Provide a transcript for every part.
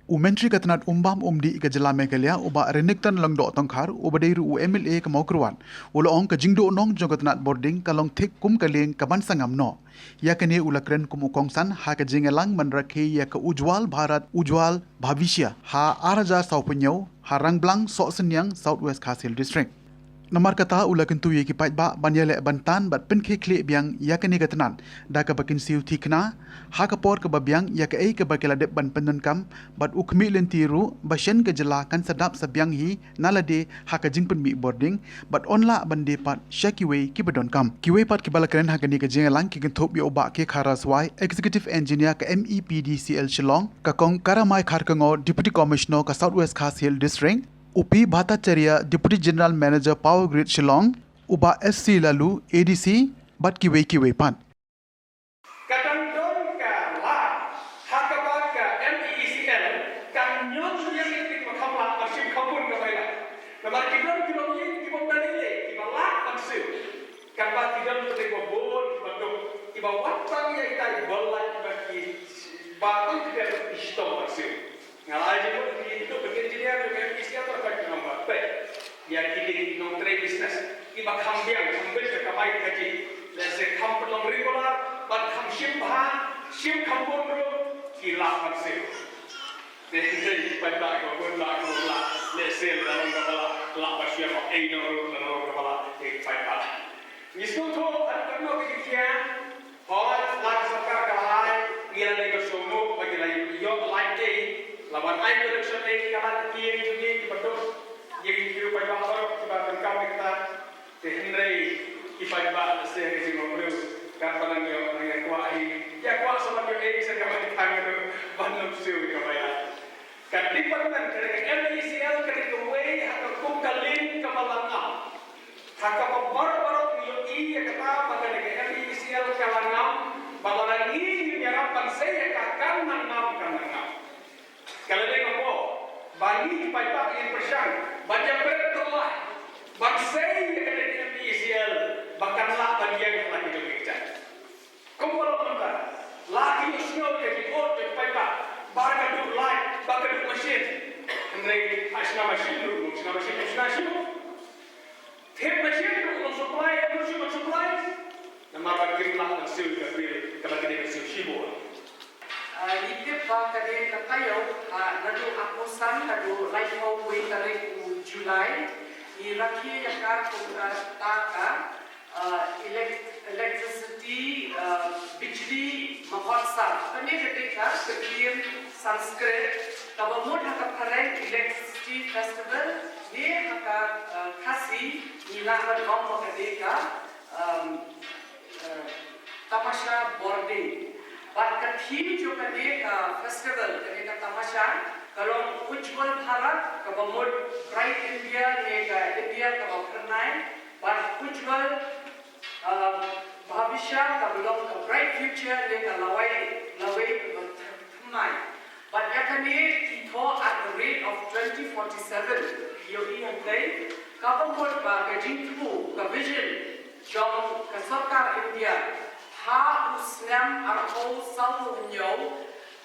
Menteri Ketenat Umbam Umdi ke Jela Megalia uba Renikton lang do tongkhar uba deiru MLA ke Mawphor ulo ong ke jingdo nong jong ketenat bording kalong thik kum ke lieng ke ban sangam no ya kene ulakren kum ukongsan ha ke jingelang menrakhe ya ke ujwal bharat ujwal bhavishya ha araja saupunyau ha rangblang sok senyang Southwest Khasil District. Nomor kata ula kentu ye kipai ba banyele bantan bat penkhe khle biang ya kene ketenan da ka bakin siu thikna ha ka por ke babiang ya ke ei ke bakela dep ban penun kam bat ukmi lentiru bashen ke jela kan sedap sabiang hi nalade ha ka jingpen mi boarding bat onla bande pat shakiwe ki bedon kam kiwe pat ki balakren ha kene ke jengelang ki kenthop yo ba ke kharaswai executive engineer ka MEPDCL Shillong ka kong karamai kharkango deputy commissioner ka Southwest Khasil District Upi Bhattacharya Deputy General Manager Power Grid Shillong Uba SC Lalu ADC Bat Kiwe Pan Kadang-kadang la hakabat ka MECL kan nyong yang itu makamlah masih kabun ke baik. Nampak kita ini kita berdiri kita lah masih. Kabat kita kita bon betul kita watang yang kita bolat bagi batang kita istom masih. Ngalai itu bekerja dengan MECL terkait nombor. Ya kita non trade business kita kambiang ke kamai kaji. Let's say kampung regular but kam shim kampung ro kila masih. Jadi pada ko la let's say dalam kepala la pasya mo ino dalam kepala pada. Misu tu ada kena kekian hal la sarkar kalai ngira nego somo bagi lai yo like day lawan ai election day kala kian juga di betul yang hidup pada orang kita tengkap kita tehnrei ifai ba se ke ngomru kapalan yo yang kuah ya kuah sama yo ini sekarang tangga banum siu ke baya kan diperlukan kerana MECL kerana way atau kumkalin kemalangam hakap baru yo iya kata pada negara MECL kalangam bagaimana ini menyerapkan saya kakang ngam kalau dia ngomong bagi payah yang persiang baca berdoa bangsa yang ada di MECL bahkanlah bagian yang lagi demikian. Kumpul mereka lagi usul jadi orang payah barang dulu light bahkan mesin mereka asna mesin dulu mesin tip mesin dulu supply nama bagi lah mesin kalau kita mesin sibuk. Itu bakal terkait nadu akusan nadu light highway tarik Julai Iraki yang taka electricity bijli Mawphor ini ketika sebelum Sanskrit kalau mau hakap keren electricity festival ni hakap kasih nilangan kaum ketika tamasha bording. But kathim jo kane ka festival kane ka tamasha kalau ujwal bharat ka bamod bright India ne ka India ka bapernai but ujwal bhavishya ka belong ka bright future ne ka lawai bapernai but yakane kitho at the rate of 2047 yo hantai ka bamod ba ka jingpu ka vision jong ka sarkar India ha usnam arho samu nyo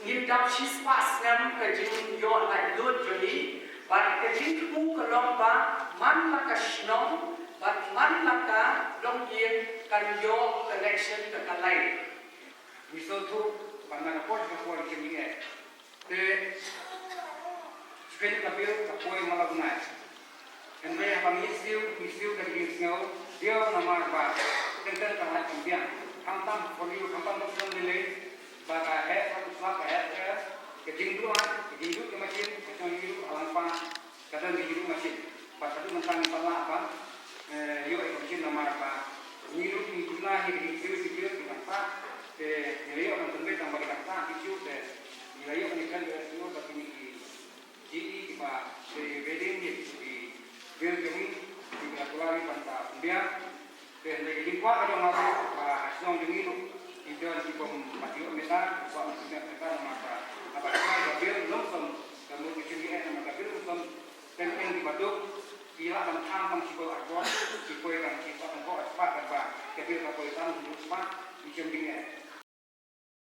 ngindam shispa snam ka jing yo like load joli but ka jing ku kalong ba man laka shnong but man laka long yen kan yo connection ka kalai miso tu banda ka por kini te spend ka bil ka poi malagunai and we have a misiu ka gisngo dia namar ba tenten ka hat kambiang Kamtam folio kamtam option delay baka head atau swap head ke jingdu ke mesin atau jingdu alang pa kadang jingdu mesin pas itu mentang pala apa yo mesin nama apa jingdu jingduna hidup apa yo mentang tambah kata itu yo menikah yo tapi ni ji ba wedding di bil kami di keluarga panta dia dari lingkup ada ngaruh asong dengan itu di bawah masih meta buat masih meta nama apa bil langsung kamu kecil nama bil langsung penting di baduk kira dan tampang si bawah arbon si kue kan si bawah arbon apa bil kapoitan dulu semua di